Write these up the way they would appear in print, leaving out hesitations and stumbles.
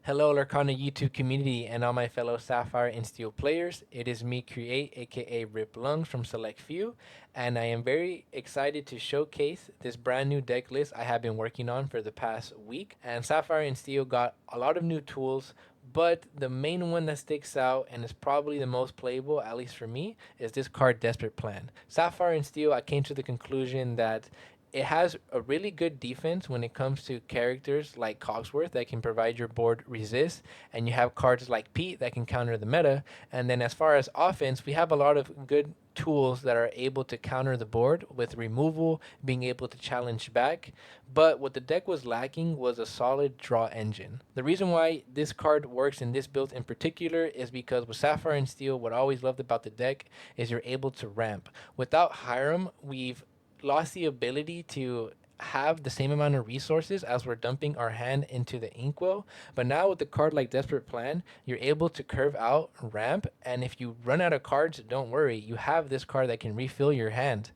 Hello, Lorcana YouTube community and all my fellow Sapphire and Steel players. It is me, Create, aka Rip Lungs from Select Few, and I am very excited to showcase this brand new deck list I have been working on for the past week. And Sapphire and Steel got a lot of new tools, but the main one that sticks out and is probably the most playable, at least for me, is this card Desperate Plan. Sapphire and Steel, I came to the conclusion that it has a really good defense when it comes to characters like Cogsworth that can provide your board resist, and you have cards like Pete that can counter the meta. And then as far as offense, we have a lot of good tools that are able to counter the board with removal, being able to challenge back. But what the deck was lacking was a solid draw engine. The reason why this card works in this build in particular is because with Sapphire and Steel, what I always loved about the deck is you're able to ramp. Without Hiram, we've lost the ability to have the same amount of resources as we're dumping our hand into the inkwell. But now with the card like Desperate Plan, you're able to curve out ramp, and if you run out of cards, don't worry, you have this card that can refill your hand.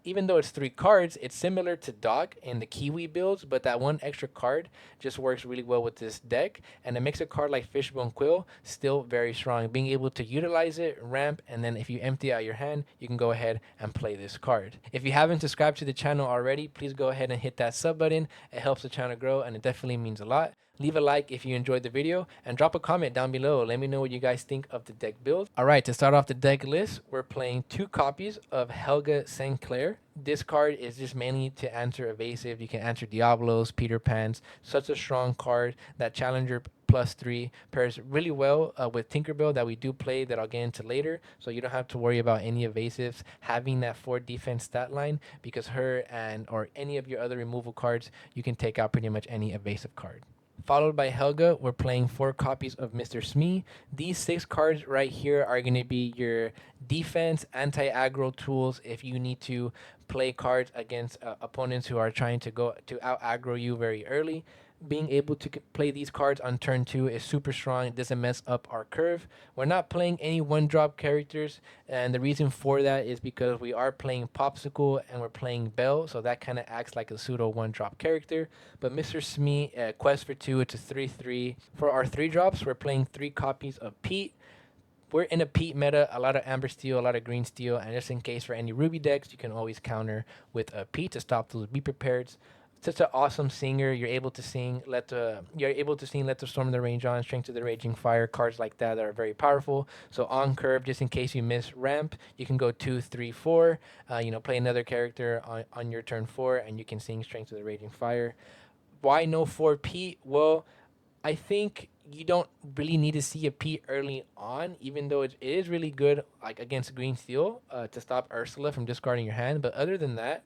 Even though it's 3 cards, it's similar to Doc in the Kiwi builds, but that one extra card just works really well with this deck, and it makes a card like Fishbone Quill still very strong. Being able to utilize it, ramp, and then if you empty out your hand, you can go ahead and play this card. If you haven't subscribed to the channel already, please go ahead and hit that sub button. It helps the channel grow, and it definitely means a lot. Leave a like if you enjoyed the video, and drop a comment down below. Let me know what you guys think of the deck build. Alright, to start off the deck list, we're playing 2 copies of Helga Sinclair. This card is just mainly to answer evasive. You can answer Diablos, Peter Pans. Such a strong card. That Challenger +3 pairs really well with Tinkerbell that we do play that I'll get into later. So you don't have to worry about any evasives having that 4 defense stat line, because her and or any of your other removal cards, you can take out pretty much any evasive card. Followed by Helga, we're playing 4 copies of Mr. Smee. These 6 cards right here are going to be your defense, anti-aggro tools if you need to play cards against opponents who are trying to go to out-aggro you very early. Being able to play these cards on turn 2 is super strong. It doesn't mess up our curve. We're not playing any 1-drop characters, and the reason for that is because we are playing Popsicle and we're playing Belle, so that kind of acts like a pseudo 1-drop character. But Mr. Smee, Quest for 2, it's a 3/3. For our 3-drops, we're playing 3 copies of Pete. We're in a Pete meta, a lot of Amber Steel, a lot of Green Steel, and just in case for any Ruby decks, you can always counter with a Pete to stop those Be Prepared. Such an awesome singer. You're able to sing Let the Storm in the Range On, Strength to the Raging Fire, cards like that are very powerful. So on curve, just in case you miss ramp, you can go 2, 3, 4. Play another character on your turn 4, and you can sing Strength to the Raging Fire. Why no 4 Pete? Well, I think you don't really need to see a Pete early on, even though it is really good, like against Green Steel, to stop Ursula from discarding your hand. But other than that,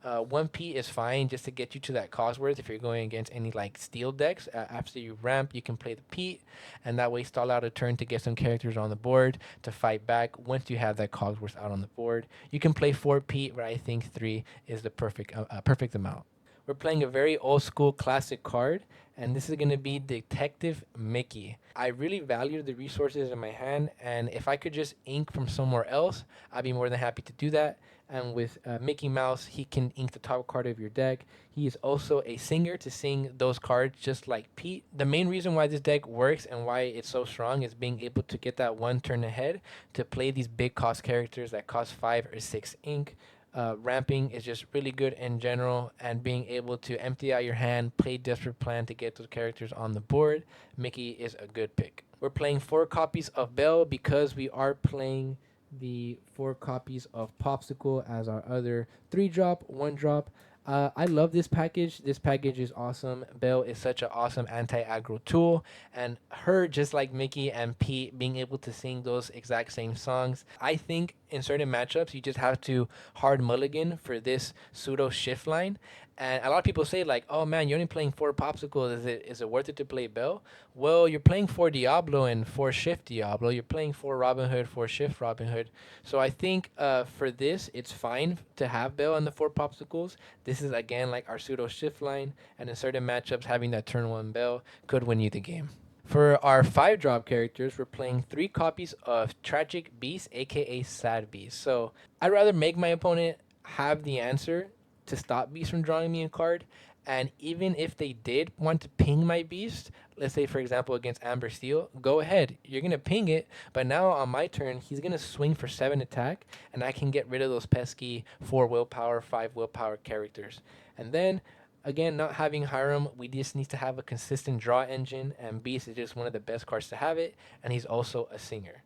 1P is fine just to get you to that Cosworth if you're going against any like steel decks. After you ramp, you can play the Pete, and that way stall out a turn to get some characters on the board to fight back once you have that Cosworth out on the board. You can play 4 Pete, but I think 3 is the perfect amount. We're playing a very old school classic card, and this is going to be Detective Mickey. I really value the resources in my hand, and if I could just ink from somewhere else, I'd be more than happy to do that. And with Mickey Mouse, he can ink the top card of your deck. He is also a singer to sing those cards just like Pete. The main reason why this deck works and why it's so strong is being able to get that 1 turn ahead to play these big cost characters that cost 5 or 6 ink. Ramping is just really good in general, and being able to empty out your hand, play Desperate Plan to get those characters on the board. Mickey is a good pick. We're playing 4 copies of Belle because we are playing the 4 copies of Popsicle as our other 3-drop, 1-drop. I love this package. This package is awesome. Belle is such an awesome anti-aggro tool, and her, just like Mickey and Pete, being able to sing those exact same songs. I think in certain matchups, you just have to hard mulligan for this pseudo shift line. And a lot of people say like, "Oh man, you're only playing 4 Popsicle. Is it worth it to play Belle?" Well, you're playing 4 Diablo and 4 Shift Diablo. You're playing 4 Robin Hood, 4 Shift Robin Hood. So I think for this, it's fine to have Belle on the 4 Popsicles. This is again like our pseudo shift line, and in certain matchups, having that turn 1 Belle could win you the game. For our 5-drop characters, we're playing 3 copies of Tragic Beast, aka Sad Beast. So I'd rather make my opponent have the answer to stop Beast from drawing me a card. And even if they did want to ping my Beast, let's say for example against Amber Steel, go ahead, you're gonna ping it, but now on my turn he's gonna swing for 7 attack, and I can get rid of those pesky 4 willpower, 5 willpower characters. And then again, not having Hiram, we just need to have a consistent draw engine, and Beast is just one of the best cards to have it, and he's also a singer.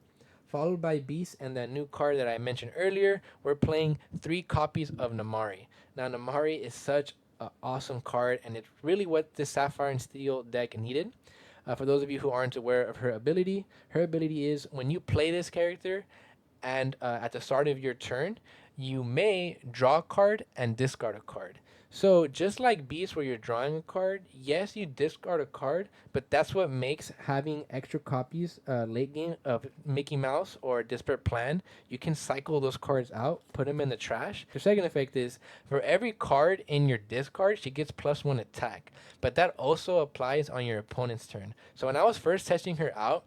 Followed by Beast and that new card that I mentioned earlier, we're playing 3 copies of Namaari. Now, Namaari is such an awesome card, and it's really what this Sapphire and Steel deck needed. For those of you who aren't aware of her ability is when you play this character, and at the start of your turn, you may draw a card and discard a card. So just like Beast, where you're drawing a card, yes, you discard a card, but that's what makes having extra copies late game of Mickey Mouse or Disparate Plan. You can cycle those cards out, put them in the trash. The second effect is for every card in your discard, she gets +1 attack, but that also applies on your opponent's turn. So when I was first testing her out,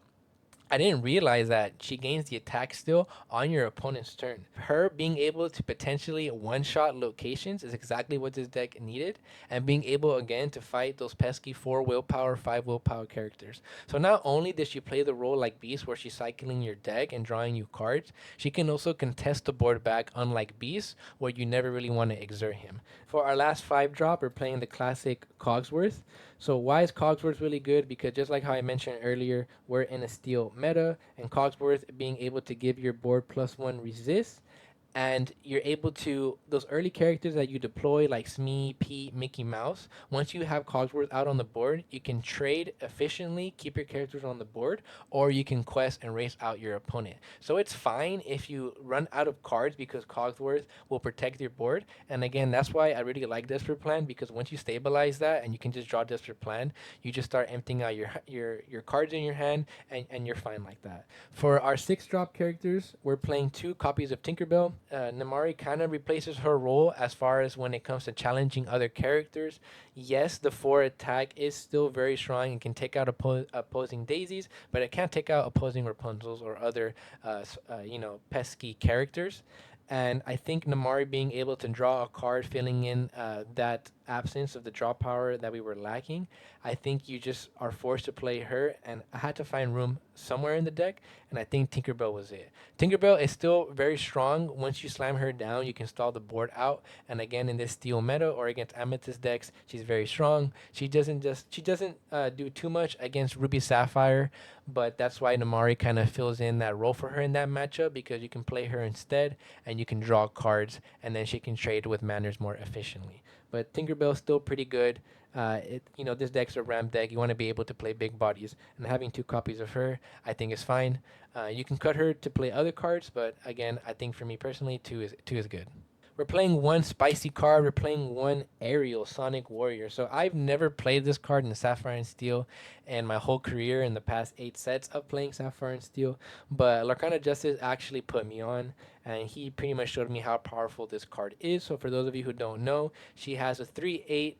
I didn't realize that she gains the attack still on your opponent's turn. Her being able to potentially one-shot locations is exactly what this deck needed, and being able again to fight those pesky 4 willpower, 5 willpower characters. So not only does she play the role like Beast, where she's cycling your deck and drawing you cards, she can also contest the board back, unlike Beast, where you never really want to exert him. For our last 5 drop, we're playing the classic Cogsworth. So why is Cogsworth really good? Because just like how I mentioned earlier, we're in a steel meta, and Cogsworth being able to give your board +1 resist, and you're able to those early characters that you deploy like Smee, Pete, Mickey Mouse. Once you have Cogsworth out on the board, you can trade efficiently, keep your characters on the board, or you can quest and race out your opponent. So it's fine if you run out of cards because Cogsworth will protect your board. And again, that's why I really like Desperate Plan, because once you stabilize that and you can just draw Desperate Plan, you just start emptying out your cards in your hand, and you're fine like that. For our 6 drop characters, we're playing 2 copies of Tinkerbell. Namaari kind of replaces her role as far as when it comes to challenging other characters. Yes, the 4 attack is still very strong and can take out opposing daisies, but it can't take out opposing Rapunzels or other, pesky characters. And I think Namaari being able to draw a card, filling in that absence of the draw power that we were lacking, I think you just are forced to play her. And I had to find room somewhere in the deck, and I think Tinkerbell was it. Tinkerbell is still very strong. Once you slam her down, you can stall the board out. And again, in this steel meta or against Amethyst decks, she's very strong. She doesn't do too much against Ruby Sapphire, but that's why Namaari kind of fills in that role for her in that matchup, because you can play her instead, and you can draw cards, and then she can trade with manners more efficiently. But Tinkerbell's still pretty good. This deck's a ramp deck. You want to be able to play big bodies, and having 2 copies of her, I think, is fine. You can cut her to play other cards, but again, I think for me personally, two is good. We're playing 1 spicy card. We're playing 1 Ariel, Sonic Warrior. So I've never played this card in Sapphire and Steel and my whole career in the past 8 sets of playing Sapphire and Steel. But Lorcana Justice actually put me on, and he pretty much showed me how powerful this card is. So for those of you who don't know, she has a 3/8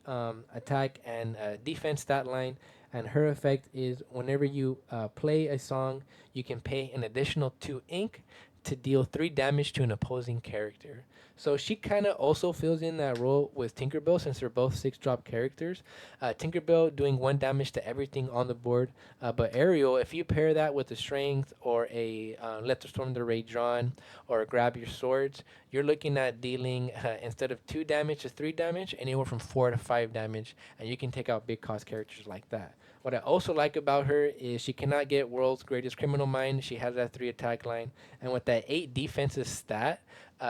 attack and defense stat line. And her effect is whenever you play a song, you can pay an additional 2 ink to deal 3 damage to an opposing character. So she kind of also fills in that role with Tinkerbell, since they're both 6 drop characters. Tinkerbell doing 1 damage to everything on the board, but Ariel, if you pair that with a Strength or a Let the Storm the Raid Drawn or Grab Your Swords, you're looking at dealing instead of 2 damage to 3 damage, anywhere from 4 to 5 damage, and you can take out big cost characters like that. What I also like about her is she cannot get World's Greatest Criminal Mind. She has that 3 attack line, and with that 8 defensive stat,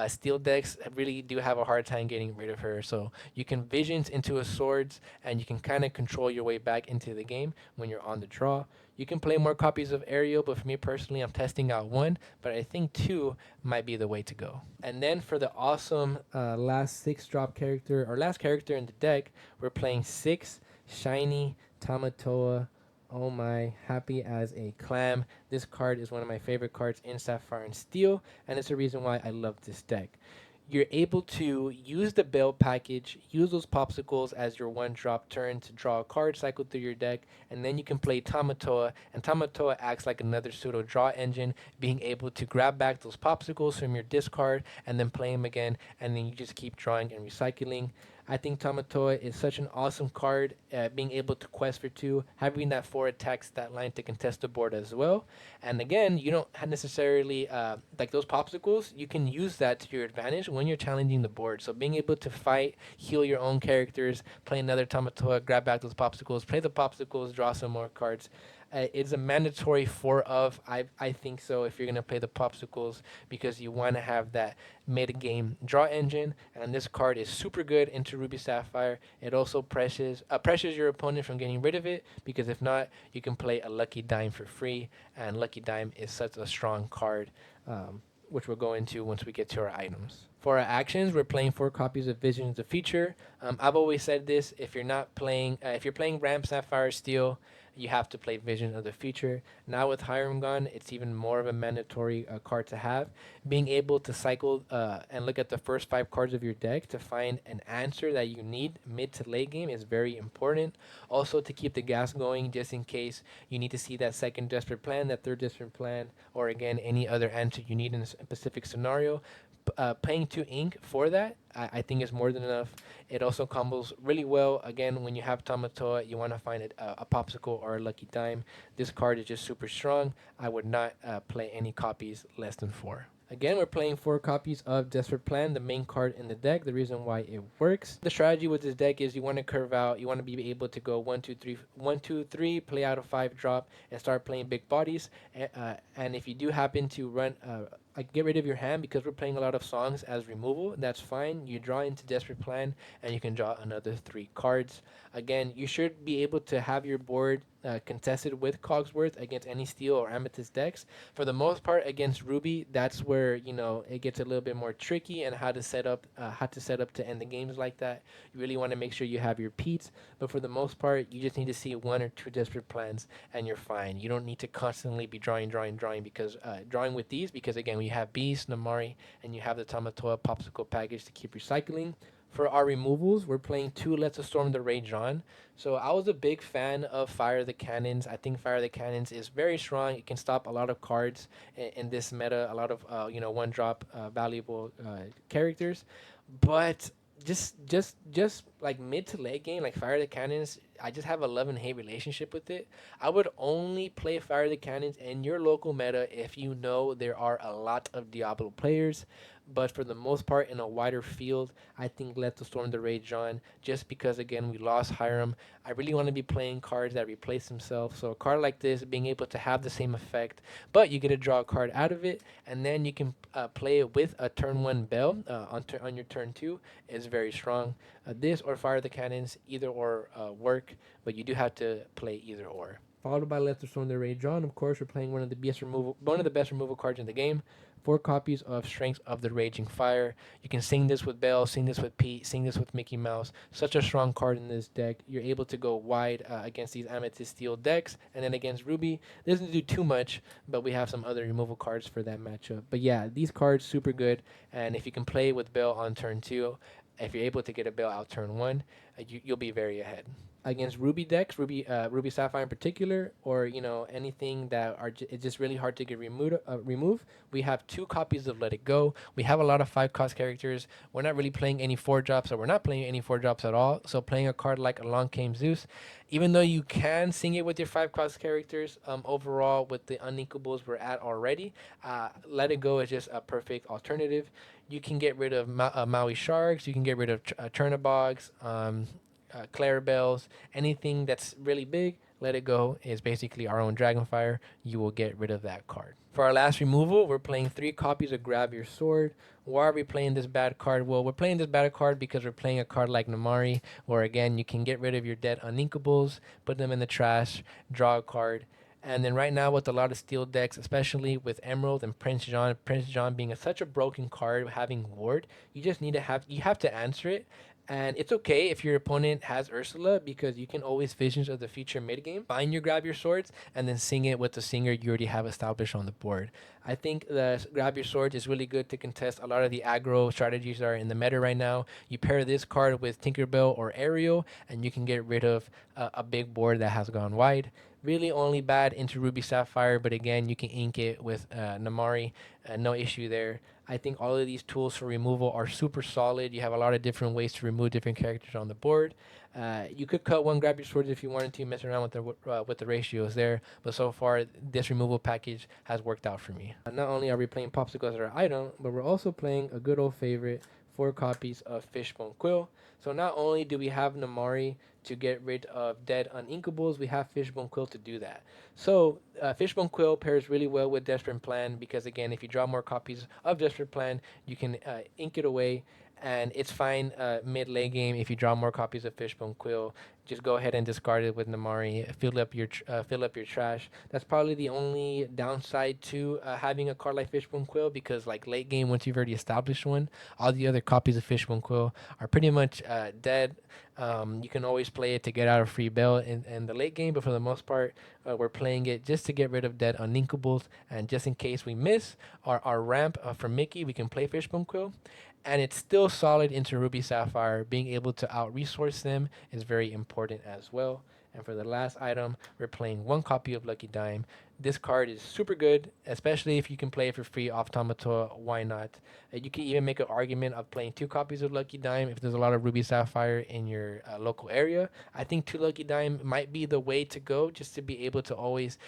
steel decks really do have a hard time getting rid of her. So you can visions into a swords, and you can kind of control your way back into the game when you're on the draw. You can play more copies of Ariel, but for me personally, I'm testing out 1, but I think 2 might be the way to go. And then for the awesome last 6 drop character, or last character in the deck, we're playing 6 shiny Tamatoa. Oh my, happy as a clam. This card is one of my favorite cards in Sapphire and Steel, and it's the reason why I love this deck. You're able to use the Belle package, use those popsicles as your 1 drop turn to draw a card, cycle through your deck, and then you can play Tamatoa, and Tamatoa acts like another pseudo draw engine, being able to grab back those popsicles from your discard and then play them again, and then you just keep drawing and recycling. I think Tamatoa is such an awesome card. Being able to quest for 2, having that 4 attack stat line to contest the board as well. And again, you don't have necessarily like those popsicles. You can use that to your advantage when you're challenging the board. So being able to fight, heal your own characters, play another Tamatoa, grab back those popsicles, play the popsicles, draw some more cards. It's a mandatory 4 of. I think so if you're gonna play the popsicles because you want to have that mid game draw engine. And this card is super good into Ruby Sapphire. It also pressures your opponent from getting rid of it because if not, you can play a Lucky Dime for free. And Lucky Dime is such a strong card. Which we'll go into once we get to our items. For our actions, we're playing 4 copies of Visions of the Future. I've always said this: if you're playing Ramp Sapphire Steel, you have to play Vision of the Future. Now with Hiram gone, it's even more of a mandatory card to have. Being able to cycle and look at the first 5 cards of your deck to find an answer that you need mid to late game is very important. Also to keep the gas going just in case you need to see that second desperate plan, that third desperate plan, or again any other answer you need in a specific scenario. Paying 2 ink for that, I think is more than enough. It also combos really well. Again, when you have Tamatoa, you want to find a popsicle or a lucky dime. This card is just super strong. I would not play any copies less than 4. Again, we're playing 4 copies of Desperate Plan, the main card in the deck. The reason why it works. The strategy with this deck is you want to curve out. You want to be able to go 1, 2, 3, play out a 5 drop, and start playing big bodies. And if you do happen to run like get rid of your hand because we're playing a lot of songs as removal, that's fine. You draw into Desperate Plan and you can draw another 3 cards. Again, you should be able to have your board contested with Cogsworth against any Steel or Amethyst decks. For the most part, against Ruby, that's where it gets a little bit more tricky and how to set up to end the games like that. You really want to make sure you have your Peats, but for the most part, you just need to see 1 or 2 Desperate Plans and you're fine. You don't need to constantly be drawing because drawing with these because again you have Beast, Namaari, and you have the Tamatoa Popsicle package to keep recycling. For our removals, we're playing 2 Let's Storm the Rage on. So I was a big fan of Fire the Cannons. I think Fire the Cannons is very strong. It can stop a lot of cards in this meta, a lot of 1-drop valuable characters. But just like mid to late game, like Fire the Cannons, I just have a love and hate relationship with it. I would only play Fire the Cannons in your local meta if you know there are a lot of Diablo players. But for the most part, in a wider field, I think Let the Storm the Rage on. Just because again we lost Hiram, I really want to be playing cards that replace themselves. So a card like this, being able to have the same effect, but you get to draw a card out of it, and then you can play it with a turn 1 Bell on your turn 2 is very strong. This or Fire the Cannons, either or work, but you do have to play either or. Followed by Let the Storm the Rage on. Of course, we're playing one of the best removal cards in the game. 4 copies of Strength of the Raging Fire. You can sing this with Belle, sing this with Pete, sing this with Mickey Mouse. Such a strong card in this deck. You're able to go wide against these Amethyst Steel decks, and then against Ruby, it doesn't do too much, but we have some other removal cards for that matchup. But yeah, these cards super good, and if you can play with Belle on turn 2, if you're able to get a Belle out turn 1, you'll be very ahead. Against Ruby decks, Ruby Sapphire in particular, or anything that it's just really hard to get remove. We have 2 copies of Let It Go. We have a lot of 5 cost characters. We're not really playing any 4 drops, or we're not playing any 4 drops at all. So playing a card like Along Came Zeus, even though you can sing it with your 5 cost characters, overall with the uninkables we're at already, Let It Go is just a perfect alternative. You can get rid of Maui Sharks. You can get rid of Chernabogs. Clarabelles, anything that's really big, Let It Go is basically our own Dragonfire. You will get rid of that card. For our last removal, we're playing 3 copies of Grab Your Sword. Why are we playing this bad card? Well, we're playing this bad card because we're playing a card like Namaari, where again, you can get rid of your dead uninkables, put them in the trash, draw a card. And then right now with a lot of steel decks, especially with Emerald and Prince John being such a broken card, having Ward, you have to answer it. And it's okay if your opponent has Ursula because you can always Visions of the Future mid game. Find your Grab Your Swords and then sing it with the singer you already have established on the board. I think the Grab Your Swords is really good to contest a lot of the aggro strategies that are in the meta right now. You pair this card with Tinkerbell or Ariel and you can get rid of a big board that has gone wide. Really only bad into Ruby Sapphire, but again, you can ink it with Namaari, no issue there. I think all of these tools for removal are super solid. You have a lot of different ways to remove different characters on the board. You could cut one, grab your swords if you wanted to, mess around with the ratios there. But so far, this removal package has worked out for me. Not only are we playing Popsicles as our item, but we're also playing a good old favorite, 4 copies of Fishbone Quill. So not only do we have Namaari to get rid of dead uninkables, we have Fishbone Quill to do that. So Fishbone Quill pairs really well with Desperate Plan because again, if you draw more copies of Desperate Plan, you can ink it away, and it's fine mid late game if you draw more copies of Fishbone Quill. Just go ahead and discard it with Namaari. Fill up your trash. That's probably the only downside to having a card like Fishbone Quill because like late game, once you've already established one, all the other copies of Fishbone Quill are pretty much dead. You can always play it to get out a free bell in the late game, but for the most part, we're playing it just to get rid of dead uninkables, and just in case we miss our ramp from Mickey, we can play Fishbone Quill. And it's still solid into Ruby Sapphire. Being able to out resource them is very important as well. And for the last item, we're playing 1 copy of Lucky Dime. This card is super good, especially if you can play it for free off Tamatoa. Why not? You can even make an argument of playing 2 copies of Lucky Dime if there's a lot of Ruby Sapphire in your local area. I think 2 Lucky Dime might be the way to go, just to be able to always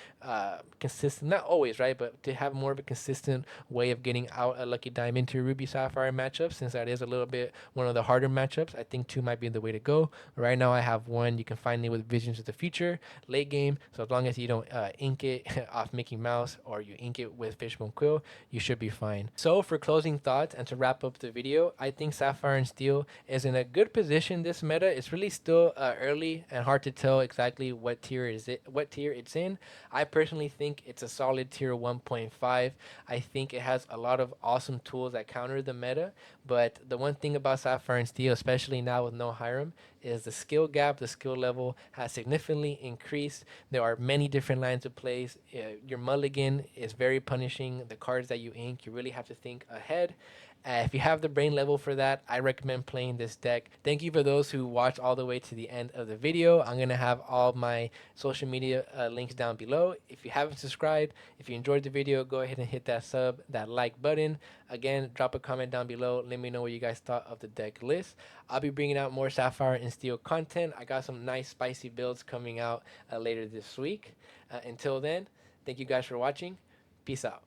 consistent, not always, right, but to have more of a consistent way of getting out a Lucky Dime into Ruby Sapphire matchup, since that is a little bit one of the harder matchups. I think 2 might be the way to go. Right now I have 1. You can find it with Visions of the Future late game, so as long as you don't ink it off Mickey Mouse or you ink it with Fishbone Quill, you should be fine. So for closing thoughts and to wrap up the video, I think Sapphire and Steel is in a good position this meta. It's really still early and hard to tell exactly what tier it's in. I personally think it's a solid tier 1.5. I think it has a lot of awesome tools that counter the meta, but the one thing about Sapphire and Steel, especially now with no Hiram, is the skill gap, the skill level has significantly increased. There are many different lines of plays. Your mulligan is very punishing. The cards that you ink, you really have to think ahead. If you have the brain level for that, I recommend playing this deck. Thank you for those who watched all the way to the end of the video. I'm going to have all my social media links down below. If you haven't subscribed, if you enjoyed the video, go ahead and hit that sub, that like button. Again, drop a comment down below. Let me know what you guys thought of the deck list. I'll be bringing out more Sapphire and Steel content. I got some nice spicy builds coming out later this week. Until then, thank you guys for watching. Peace out.